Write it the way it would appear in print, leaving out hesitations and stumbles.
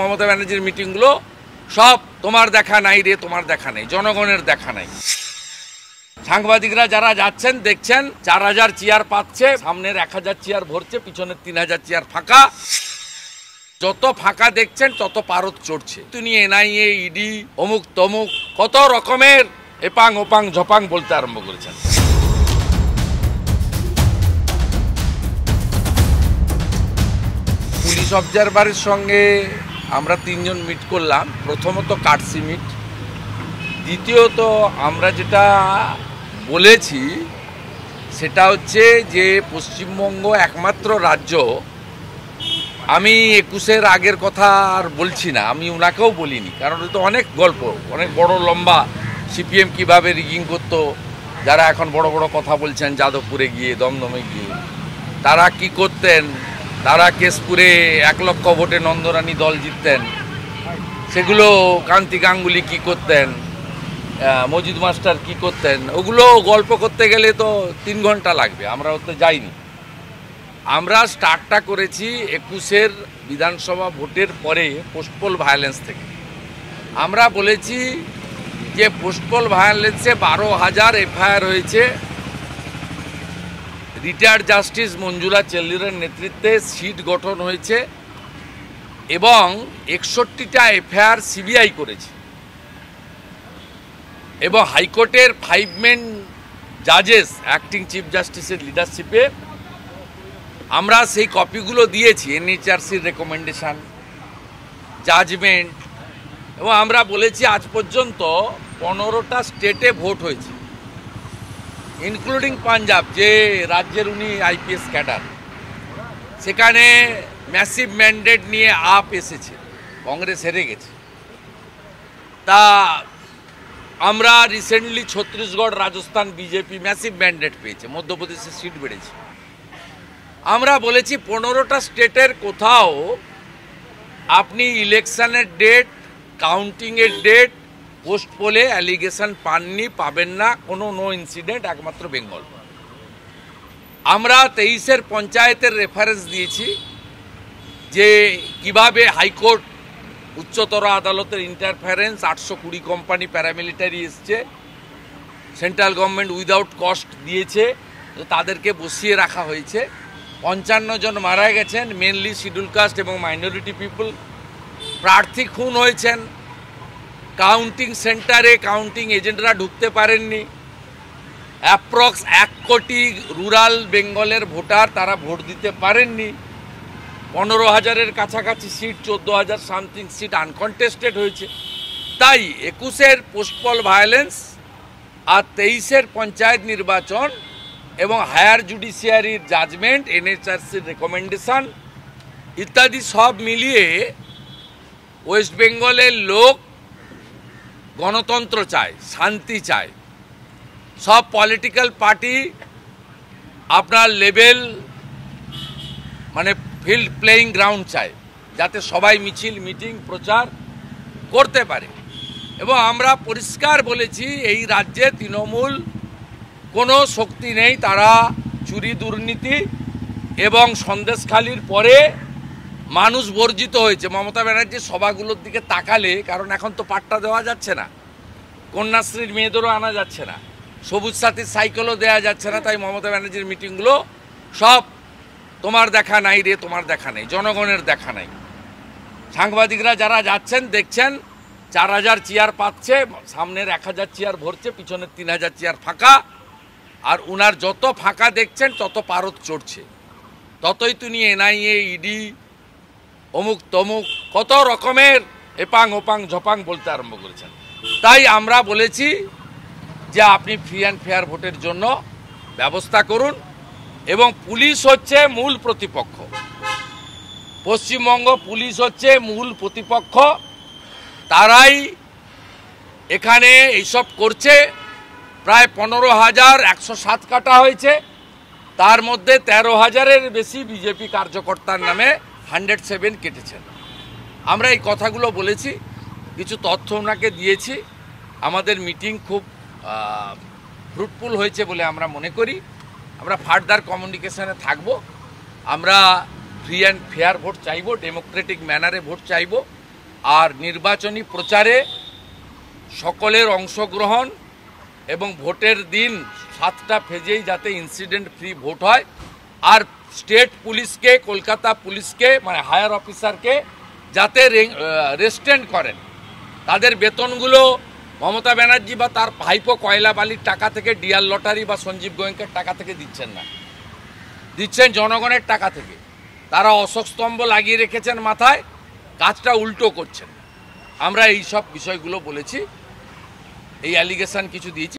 মমতা ব্যানার্জির মিটিংগুলো সব তোমার দেখা নাই রে, তোমার দেখা নেই, জনগণের দেখা নাই। সাংবাদিকরা যারা যাচ্ছেন দেখছেন 4000 চেয়ার পাচ্ছে, সামনের 1000 চেয়ার ভরছে, পিছনের 3000 চেয়ার ফাঁকা। যত ফাঁকা দেখছেন তত পারদ চড়ছে। তিনি এনআইএ, ইডি, অমুক তমুক কত রকমের এপাং ওপাং ঝপাং বলতে আরম্ভ করেছেন। পুলিশ অবজারভারের সঙ্গে আমরা 3 জন মিট করলাম। প্রথমত কাটসি মিট, দ্বিতীয়ত আমরা যেটা বলেছি সেটা হচ্ছে যে পশ্চিমবঙ্গ একমাত্র রাজ্য, আমি 21-এর আগের কথা আর বলছি না, আমি ওনাকেও বলিনি, কারণ তো অনেক গল্প, অনেক বড় লম্বা, সিপিএম কিভাবে রিগিং করতো, যারা এখন বড় বড় কথা বলছেন যাদবপুরে গিয়ে, দমদমে গিয়ে তারা কি করতেন, তারা কেশপুরে 1 লক্ষ ভোটে নন্দরানী দল জিততেন, সেগুলো কান্তি গাঙ্গুলি কি করতেন, মজিদ মাস্টার কি করতেন, ওগুলো গল্প করতে গেলে তো 3 ঘন্টা লাগবে। আমরা ওতে যাইনি। আমরা স্টার্টটা করেছি 21-এর বিধানসভা ভোটের পরে পোস্টপোল ভায়োলেন্স থেকে। আমরা বলেছি যে পোস্টপোল ভায়োলেন্সে 12,000 এফআইআর হয়েছে। রিটায়ার্ড জাস্টিস মঞ্জুলা চেল্লিরের নেতৃত্বে সিট গঠন হয়েছে এবং 61টা এফআইআর সিবিআই করেছে এবং হাইকোর্টের 5 মেন জাজেস অ্যাক্টিং চিফ জাস্টিসের লিডারশিপে আমরা সেই কপিগুলো দিয়েছি, এনএইচআরসির রেকমেন্ডেশন, জাজমেন্ট, এবং আমরা বলেছি আজ পর্যন্ত 15টা স্টেটে ভোট হয়েছে, ইনক্লুডিং পাঞ্জাব, যে রাজ্যের উনি আইপিএস ক্যাডার, সেখানে ম্যাসিভ ম্যান্ডেট নিয়ে আপ এসেছে, কংগ্রেস হেরে গেছে। তা আমরা recently Chhattisgarh, Rajasthan BJP massive mandate পেয়েছে, মধ্যপ্রদেশে সিট বেড়েছে। আমরা বলেছি 15টা স্টেটের কোথাও আপনি ইলেকশনের ডেট, কাউন্টিংয়ের ডেট, পোস্ট পোলে অ্যালিগেশন পাননি, পাবেন না, কোনো নো ইনসিডেন্ট, একমাত্র বেঙ্গল। আমরা 23-এর পঞ্চায়েতের রেফারেন্স দিয়েছি যে কিভাবে হাইকোর্ট, উচ্চতর আদালতের ইন্টারফারেন্স, 820 কোম্পানি প্যারামিলিটারি এসছে, সেন্ট্রাল গভর্নমেন্ট উইদাউট কস্ট দিয়েছে, তাদেরকে বসিয়ে রাখা হয়েছে। 55 জন মারা গেছেন, মেনলি শিডিউল কাস্ট এবং মাইনরিটি পিপল। প্রার্থী খুন হয়েছেন, কাউন্টিং সেন্টারে কাউন্টিং এজেন্টরা ঢুকতে পারেননি। অ্যাপ্রক্স 1 কোটি রুরাল বেঙ্গলের ভোটার, তারা ভোট দিতে পারেননি। 15,000-এর কাছাকাছি সিট, 14,000 সামথিং সিট আনকন্টেস্টেড হয়েছে। তাই 21-এর পোস্টপল ভায়োলেন্স আর 23-এর পঞ্চায়েত নির্বাচন এবং হায়ার জুডিশিয়ারির জাজমেন্ট, এনএইচআরসির রেকমেন্ডেশন ইত্যাদি সব মিলিয়ে ওয়েস্ট বেঙ্গলের লোক গণতন্ত্র চায়, শান্তি চায়। সব পলিটিক্যাল পার্টি আপনার লেভেল, মানে ফিল্ড প্লেয়িং গ্রাউন্ড চায়, যাতে সবাই মিছিল, মিটিং, প্রচার করতে পারে। এবং আমরা পরিষ্কার বলেছি এই রাজ্যে তৃণমূল কোনো শক্তি নেই, তারা চুরি, দুর্নীতি এবং সন্দেশখালির পরে মানুষ বর্জিত হয়েছে। মমতা ব্যানার্জির সভাগুলোর দিকে তাকালে, কারণ এখন তো পাট্টা দেওয়া যাচ্ছে না, কন্যাশ্রীর মেয়েদেরও আনা যাচ্ছে না, সবুজ সাথীর সাইকেলও দেওয়া যাচ্ছে না, তাই মমতা ব্যানার্জির মিটিংগুলো সব তোমার দেখা নাই রে, তোমার দেখা নেই, জনগণের দেখা নাই। সাংবাদিকরা যারা যাচ্ছেন দেখছেন 4000 চেয়ার পাচ্ছে, সামনের 1000 চেয়ার ভরছে, পিছনের 3000 চেয়ার ফাঁকা। আর উনার যত ফাঁকা দেখছেন তত পারদ চড়ছে, ততই তিনি এনআইএ, ইডি, অমুক তমুক কত রকমের এপাং ওপাং ঝপাং বলতে আরম্ভ করেছেন। তাই আমরা বলেছি যে আপনি ফ্রি অ্যান্ড ফেয়ার ভোটের জন্য ব্যবস্থা করুন। এবং পুলিশ হচ্ছে মূল প্রতিপক্ষ, পশ্চিমবঙ্গ পুলিশ হচ্ছে মূল প্রতিপক্ষ, তারাই এখানে এইসব করছে। প্রায় 15,107 কাটা হয়েছে, তার মধ্যে 13,000-এর বেশি বিজেপি কার্যকর্তার নামে 107 কেটেছেন। আমরা এই কথাগুলো বলেছি, কিছু তথ্য ওনাকে দিয়েছি। আমাদের মিটিং খুব ফ্রুটফুল হয়েছে বলে আমরা মনে করি। আমরা ফার্দার কমিউনিকেশনে থাকব। আমরা ফ্রি অ্যান্ড ফেয়ার ভোট চাইব, ডেমোক্রেটিক ম্যানারে ভোট চাইব। আর নির্বাচনী প্রচারে সকলের অংশগ্রহণ এবং ভোটের দিন 7টা ফেজেই যাতে ইনসিডেন্ট ফ্রি ভোট হয়, আর স্টেট পুলিশকে, কলকাতা পুলিশকে মানে হায়ার অফিসারকে যাতে রেস্টেন্ড করেন। তাদের বেতনগুলো মমতা ব্যানার্জি বা তার ভাইপো কয়লা বালির টাকা থেকে, ডিআর লটারি বা সঞ্জীব গোয়েঙ্কার টাকা থেকে দিচ্ছেন না, দিচ্ছেন জনগণের টাকা থেকে। তারা অশোক স্তম্ভ লাগিয়ে রেখেছেন মাথায়, কাজটা উল্টো করছেন। আমরা এই সব বিষয়গুলো বলেছি, এই অ্যালিগেশন কিছু দিয়েছি।